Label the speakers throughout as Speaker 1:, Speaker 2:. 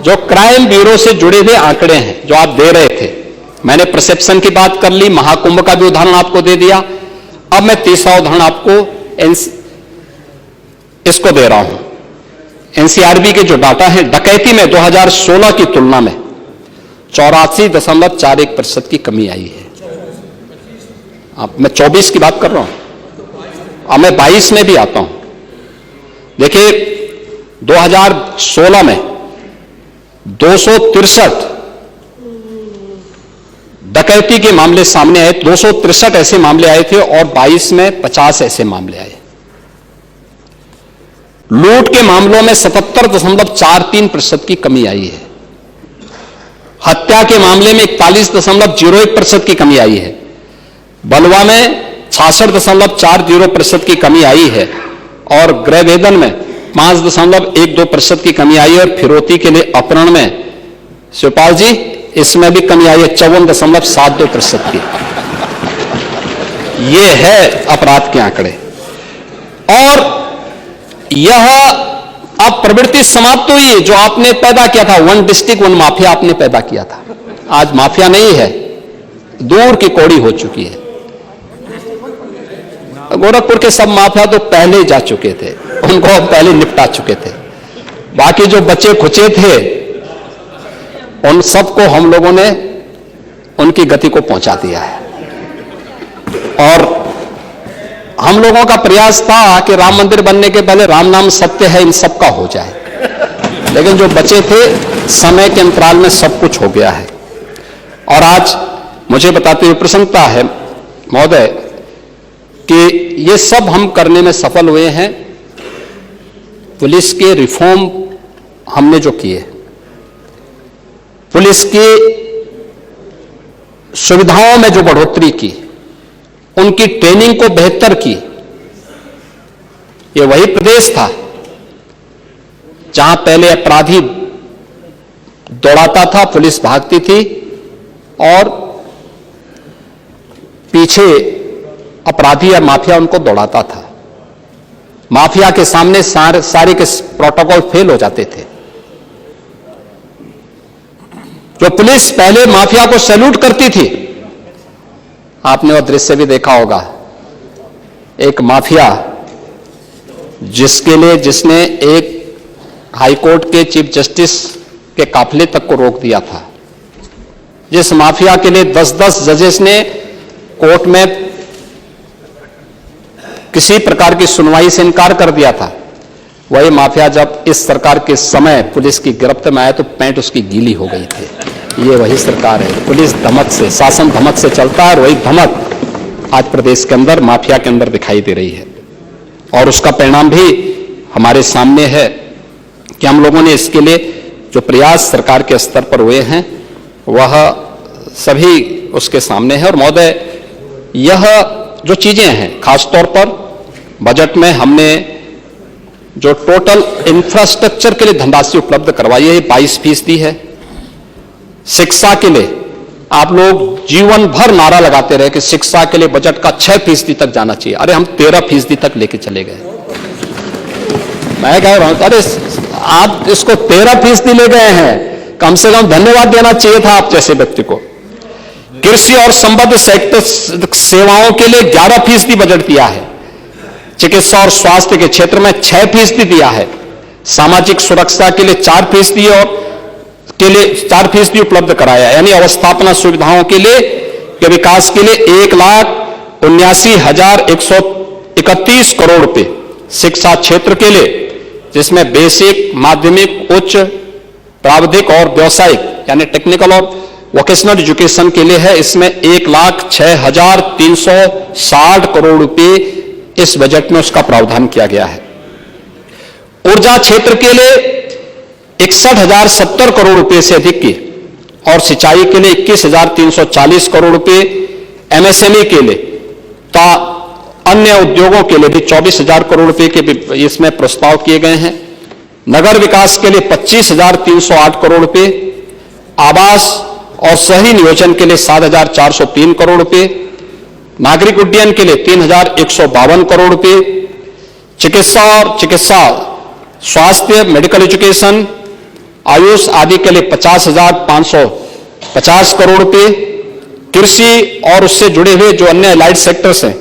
Speaker 1: जो crime bureau से जुड़े हुए आंकड़े हैं जो आप दे रहे थे, मैंने परसेप्शन की बात कर ली, महाकुंभ का भी उदाहरण आपको दे दिया। अब मैं तीसरा उदाहरण आपको इसको दे रहा हूं। एनसीआरबी के जो डाटा है, डकैती में 2016 की तुलना में 84.41% की कमी आई है। अब मैं 24 की बात कर रहा हूं, अब मैं 22 में भी आता हूं। देखिए 2016 में 263 डकैती के मामले सामने आए, 263 ऐसे मामले आए थे और 22 में 50 ऐसे मामले आए। लूट के मामलों में 77.43% की कमी आई है। हत्या के मामले में 41.01% की कमी आई है। बलवा में 66.40% की कमी आई है और गृह भेदन में 5.12% की कमी आई है। और फिरौती के लिए अपहरण में शिवपाल जी इसमें भी कमी आई है 54.72% की। ये है अपराध के आंकड़े। और यह अब प्रवृत्ति समाप्त हुई है जो आपने पैदा किया था, वन डिस्ट्रिक्ट वन माफिया आपने पैदा किया था। आज माफिया नहीं है, दूर की कौड़ी हो चुकी है। गोरखपुर के सब माफिया तो पहले ही जा चुके थे, उनको हम पहले निपटा चुके थे। बाकी जो बचे खुचे थे उन सबको हम लोगों ने उनकी गति को पहुंचा दिया है। और हम लोगों का प्रयास था कि राम मंदिर बनने के पहले राम नाम सत्य है इन सब का हो जाए, लेकिन जो बचे थे समय के अंतराल में सब कुछ हो गया है। और आज मुझे बताते हुए प्रसन्नता है महोदय कि ये सब हम करने में सफल हुए हैं। पुलिस के रिफॉर्म हमने जो किए, पुलिस की सुविधाओं में जो बढ़ोतरी की, उनकी ट्रेनिंग को बेहतर की। ये वही प्रदेश था जहां पहले अपराधी दौड़ाता था, पुलिस भागती थी और पीछे अपराधी या माफिया उनको दौड़ाता था। माफिया के सामने सारे के प्रोटोकॉल फेल हो जाते थे। जो पुलिस पहले माफिया को सैल्यूट करती थी, आपने वो दृश्य भी देखा होगा, एक माफिया जिसने एक हाईकोर्ट के चीफ जस्टिस के काफिले तक को रोक दिया था, जिस माफिया के लिए 10-10 जजेस ने कोर्ट में किसी प्रकार की सुनवाई से इनकार कर दिया था, वही माफिया जब इस सरकार के समय पुलिस की गिरफ्त में आया तो पैंट उसकी गीली हो गई थी। ये वही सरकार है। पुलिस धमक से, शासन धमक से चलता है और वही धमक आज प्रदेश के अंदर माफिया के अंदर दिखाई दे रही है। और उसका परिणाम भी हमारे सामने है कि हम लोगों ने इसके लिए जो प्रयास सरकार के स्तर पर हुए हैं वह सभी उसके सामने है। और महोदय यह जो चीजें हैं, खासतौर पर बजट में हमने जो टोटल इंफ्रास्ट्रक्चर के लिए धनराशि उपलब्ध करवाई है 22% है। शिक्षा के लिए आप लोग जीवन भर नारा लगाते रहे कि शिक्षा के लिए बजट का 6% तक जाना चाहिए। अरे हम 13% तक लेके चले गए। मैं कह रहा हूं अरे आप इसको 13% ले गए हैं, कम से कम धन्यवाद देना चाहिए था आप जैसे व्यक्ति को। कृषि और संबद्ध सेक्टर सेवाओं के लिए 11% बजट दिया है। चिकित्सा और स्वास्थ्य के क्षेत्र में 6% दिया है। सामाजिक सुरक्षा के लिए 4% और के लिए 4% उपलब्ध कराया, यानी अवस्थापना सुविधाओं के लिए के विकास के लिए 1,79,131 करोड़ रुपए। शिक्षा क्षेत्र के लिए जिसमें बेसिक, माध्यमिक, उच्च, प्राविधिक और व्यावसायिक यानी टेक्निकल और वोकेशनल एजुकेशन के लिए है, इसमें 1,06,360 करोड़ रुपए इस बजट में उसका प्रावधान किया गया है। ऊर्जा क्षेत्र के लिए 61,070 करोड़ रुपए से अधिक की और सिंचाई के लिए 21,340 करोड़ रुपए, एमएसएमई के लिए तथा अन्य उद्योगों के लिए भी 24,000 करोड़ रुपए के इसमें प्रस्ताव किए गए हैं। नगर विकास के लिए 25,308 करोड़ रुपए, आवास और शहरी नियोजन के लिए 7,403 करोड़ रुपए, नागरिक उड्डयन के लिए 3,152 करोड़ रुपए, चिकित्सा और स्वास्थ्य मेडिकल एजुकेशन आयुष आदि के लिए 50,550 करोड़ रुपए, कृषि और उससे जुड़े हुए जो अन्य एलाइड सेक्टर्स हैं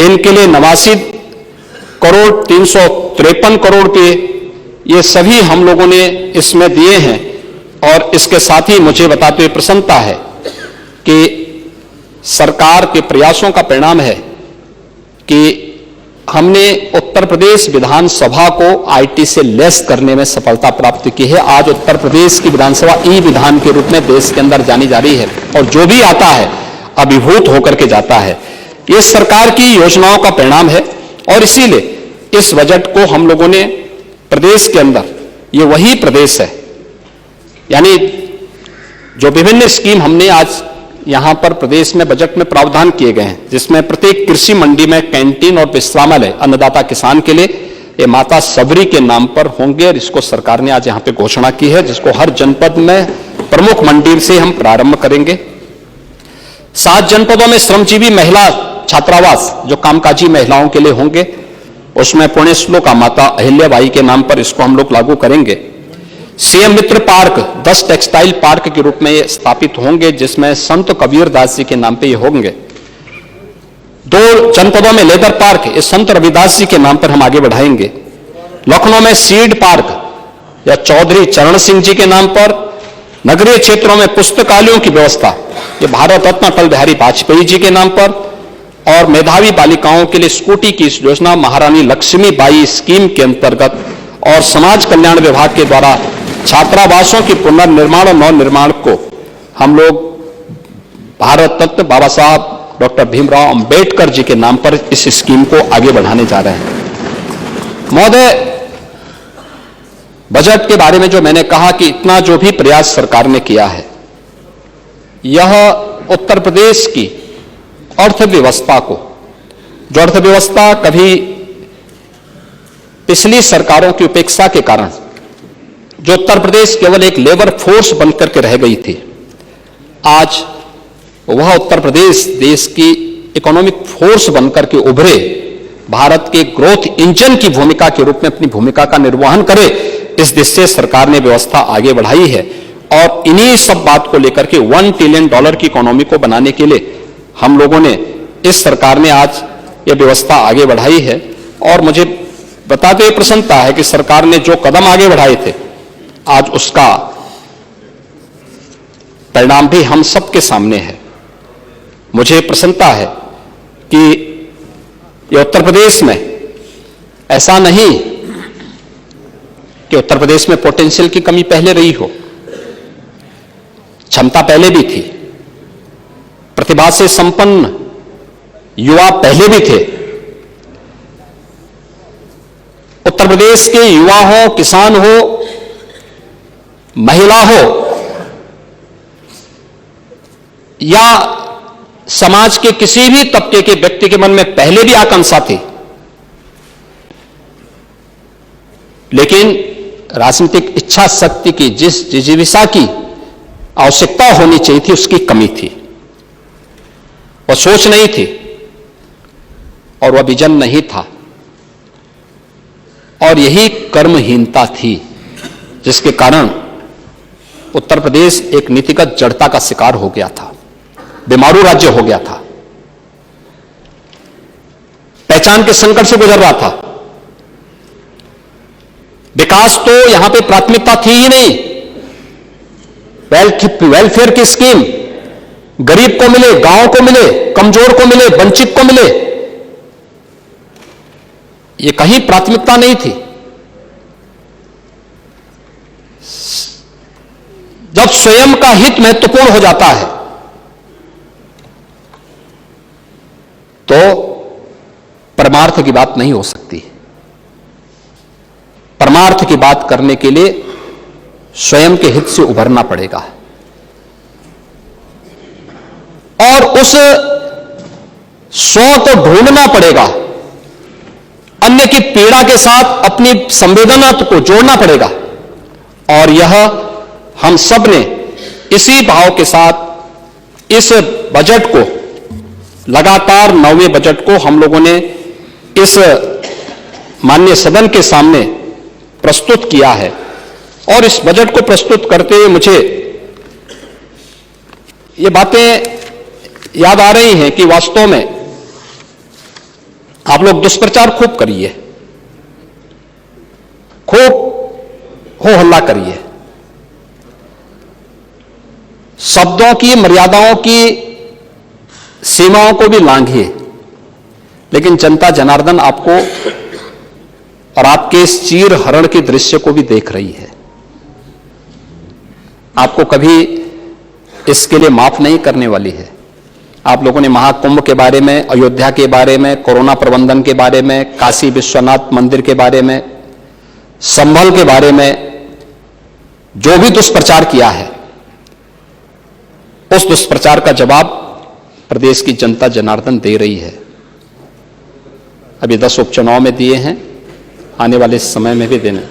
Speaker 1: इनके लिए 89,353 करोड़ रुपए, ये सभी हम लोगों ने इसमें दिए हैं। और इसके साथ ही मुझे बताते हुए प्रसन्नता है कि सरकार के प्रयासों का परिणाम है कि हमने उत्तर प्रदेश विधानसभा को आईटी से लेस करने में सफलता प्राप्त की है। आज उत्तर प्रदेश की विधानसभा ई विधान के रूप में देश के अंदर जानी जा रही है और जो भी आता है अभिभूत होकर के जाता है। ये सरकार की योजनाओं का परिणाम है और इसीलिए इस बजट को हम लोगों ने प्रदेश के अंदर, ये वही प्रदेश है, यानी जो विभिन्न स्कीम हमने आज यहां पर प्रदेश में बजट में प्रावधान किए गए हैं, जिसमें प्रत्येक कृषि मंडी में कैंटीन और विश्रामालय अन्नदाता किसान के लिए ये माता सबरी के नाम पर होंगे और इसको सरकार ने आज यहां पे घोषणा की है, जिसको हर जनपद में प्रमुख मंडी से हम प्रारंभ करेंगे। 7 जनपदों में श्रमजीवी महिला छात्रावास जो कामकाजी महिलाओं के लिए होंगे, उसमें पुणे श्लोका माता अहिल्याबाई के नाम पर इसको हम लोग लागू करेंगे। सीएम मित्र पार्क 10 टेक्सटाइल पार्क के रूप में ये स्थापित होंगे, जिसमें संत कबीर दास जी के नाम पे ये होंगे। 2 जनपदों में लेदर पार्क ये संत रविदास जी के नाम पर हम आगे बढ़ाएंगे। लखनऊ में सीड पार्क या चौधरी चरण सिंह जी के नाम पर, नगरीय क्षेत्रों में पुस्तकालयों की व्यवस्था ये भारत रत्न अटल बिहारी वाजपेयी जी के नाम पर, और मेधावी बालिकाओं के लिए स्कूटी की इस योजना महारानी लक्ष्मीबाई स्कीम के अंतर्गत और समाज कल्याण विभाग के द्वारा छात्रावासों की पुनर्निर्माण और नवनिर्माण को हम लोग भारत रत्न बाबा साहब डॉक्टर भीमराव अंबेडकर जी के नाम पर इस स्कीम को आगे बढ़ाने जा रहे हैं। महोदय, बजट के बारे में जो मैंने कहा कि इतना जो भी प्रयास सरकार ने किया है, यह उत्तर प्रदेश की अर्थव्यवस्था को, जो अर्थव्यवस्था कभी पिछली सरकारों की उपेक्षा के कारण जो उत्तर प्रदेश केवल एक लेबर फोर्स बनकर के रह गई थी, आज वह उत्तर प्रदेश देश की इकोनॉमिक फोर्स बनकर के उभरे, भारत के ग्रोथ इंजन की भूमिका के रूप में अपनी भूमिका का निर्वहन करे, इस दिशा से सरकार ने व्यवस्था आगे बढ़ाई है। और इन्हीं सब बात को लेकर के $1 ट्रिलियन की इकोनॉमी को बनाने के लिए हम लोगों ने, इस सरकार ने आज ये व्यवस्था आगे बढ़ाई है। और मुझे बताते हुए प्रसन्नता है कि सरकार ने जो कदम आगे बढ़ाए थे, आज उसका परिणाम भी हम सबके सामने है। मुझे प्रसन्नता है कि ये उत्तर प्रदेश में ऐसा नहीं कि उत्तर प्रदेश में पोटेंशियल की कमी पहले रही हो, क्षमता पहले भी थी, प्रतिभा से संपन्न युवा पहले भी थे। उत्तर प्रदेश के युवा हो, किसान हो, महिला हो या समाज के किसी भी तबके के व्यक्ति के मन में पहले भी आकांक्षा थी, लेकिन राजनीतिक इच्छा शक्ति की जिस जिजीविषा की आवश्यकता होनी चाहिए थी उसकी कमी थी, और सोच नहीं थी, और वह विजन नहीं था, और यही कर्महीनता थी, जिसके कारण उत्तर प्रदेश एक नीतिगत जड़ता का शिकार हो गया था, बीमारू राज्य हो गया था, पहचान के संकट से गुजर रहा था। विकास तो यहां पे प्राथमिकता थी ही नहीं। वेलफेयर की स्कीम गरीब को मिले, गांव को मिले, कमजोर को मिले, वंचित को मिले, ये कहीं प्राथमिकता नहीं थी। जब स्वयं का हित महत्वपूर्ण हो जाता है तो परमार्थ की बात नहीं हो सकती। परमार्थ की बात करने के लिए स्वयं के हित से उभरना पड़ेगा, और उस स्व को ढूंढना पड़ेगा, अन्य की पीड़ा के साथ अपनी संवेदना को जोड़ना पड़ेगा। और यह हम सब ने इसी भाव के साथ इस बजट को, लगातार 9वें बजट को हम लोगों ने इस माननीय सदन के सामने प्रस्तुत किया है। और इस बजट को प्रस्तुत करते हुए मुझे ये बातें याद आ रही हैं कि वास्तव में आप लोग दुष्प्रचार खूब करिए, खूब हो हल्ला करिए, शब्दों की मर्यादाओं की सीमाओं को भी लांघिए, लेकिन जनता जनार्दन आपको और आपके इस चीर हरण के दृश्य को भी देख रही है। आपको कभी इसके लिए माफ नहीं करने वाली है। आप लोगों ने महाकुंभ के बारे में, अयोध्या के बारे में, कोरोना प्रबंधन के बारे में, काशी विश्वनाथ मंदिर के बारे में, संभल के बारे में जो भी दुष्प्रचार किया है, उस दुष्प्रचार का जवाब प्रदेश की जनता जनार्दन दे रही है। अभी 10 उपचुनाव में दिए हैं, आने वाले समय में भी देने,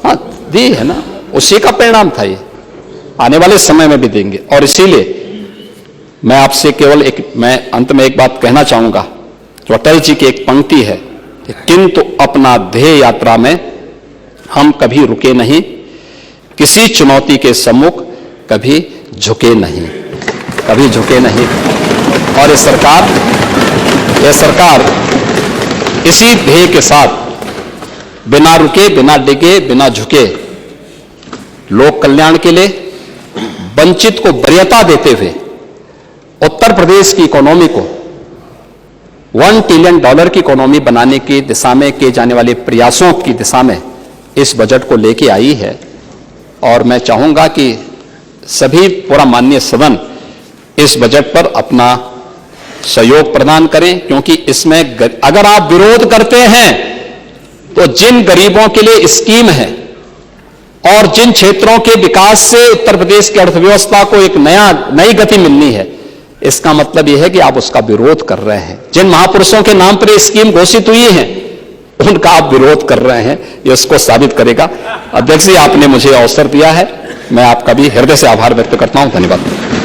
Speaker 1: हाँ दिए है ना, उसी का परिणाम था ये, आने वाले समय में भी देंगे। और इसीलिए मैं आपसे केवल मैं अंत में एक बात कहना चाहूंगा, जो अटल जी की एक पंक्ति है, किंतु अपना ध्येय यात्रा में हम कभी रुके नहीं, किसी चुनौती के सम्मुख कभी झुके नहीं, कभी झुके नहीं। और ये सरकार इसी ध्येय के साथ बिना रुके, बिना डिगे, बिना झुके, लोक कल्याण के लिए वंचित को वरीयता देते हुए उत्तर प्रदेश की इकोनॉमी को $1 ट्रिलियन की इकोनॉमी बनाने की दिशा में किए जाने वाले प्रयासों की दिशा में इस बजट को लेके आई है। और मैं चाहूंगा कि सभी पूरा माननीय सदन इस बजट पर अपना सहयोग प्रदान करें, क्योंकि इसमें अगर आप विरोध करते हैं तो जिन गरीबों के लिए स्कीम है और जिन क्षेत्रों के विकास से उत्तर प्रदेश की अर्थव्यवस्था को एक नई गति मिलनी है, इसका मतलब यह है कि आप उसका विरोध कर रहे हैं। जिन महापुरुषों के नाम पर यह स्कीम घोषित हुई है, उनका आप विरोध कर रहे हैं, ये उसको साबित करेगा। अध्यक्ष जी, आपने मुझे अवसर दिया है, मैं आपका भी हृदय से आभार व्यक्त करता हूं। धन्यवाद।